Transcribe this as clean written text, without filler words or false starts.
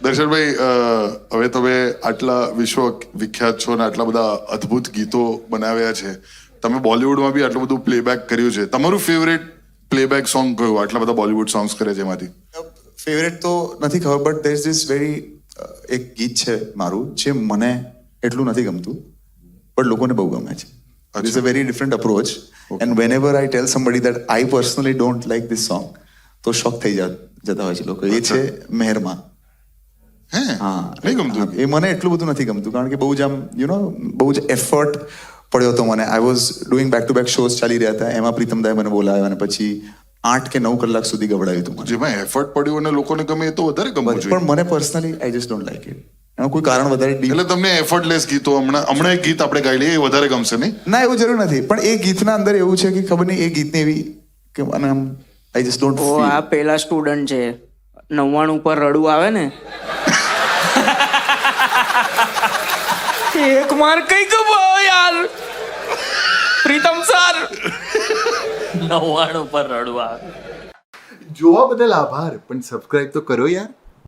દર્શનભાઈ, હવે તમે આટલા વિશ્વ વિખ્યાત છો ને આટલા બધા અદ્ભુત ગીતો બનાવ્યા છે, તમે બોલિવૂડમાં બી આટલું બધું પ્લેબેક કર્યું છે, તમારું ફેવરેટ પ્લેબેક સોંગ કયું? આટલા બધા બોલિવૂડ સોંગ્સ કરે છે એમાંથી ફેવરેટ તો નથી ખબર, but there is this very એક ગીત છે મારું જે મને એટલું નથી ગમતું પણ લોકોને બહુ ગમે છે. It's a very different approach and whenever I tell somebody that I personally don't like this song તો શોક થઈ જતા હોય છે લોકો. એ છે મહેરમાં. હા, નહીં ગમતું? એ મને એટલું બધું નથી ગમતું કારણ કે બહુ જ આમ બહુ જ એફર્ટ પડ્યો હતો મને. I was doing back to back shows ચાલી રહ્યા હતા, એમાં પ્રીતમદાએ મને બોલાવ્યો અને પછી 8 કે 9 કલાક સુધી ગવડાવ્યું હતું મને. જેમાં એફર્ટ પડ્યું અને લોકોને ગમે એ તો વધારે ગમવું જોઈએ. પણ મને personally I just don't like it. એનું કોઈ કારણ વધારે ડીપ એટલે તમને એફર્ટલેસ ગીતો હમણાં એક ગીત આપણે ગાઈ લઈએ એ વધારે ગમશે નહીં? ના, એવું જરૂર નથી, પણ એ ગીતના અંદર એવું છે કે ખબર નહીં એ ગીતને એવી કે મને આમ આઈ જસ્ટ ડોન્ટ ઓ આ પેલા સ્ટુડન્ટ છે 99 પર રડવું આવે ને એક માર કઈ ગયો યાર પ્રીતમ સર 99 પર રડવા. જોવા બદલ આભાર, પણ સબસ્ક્રાઇબ તો કરો યાર.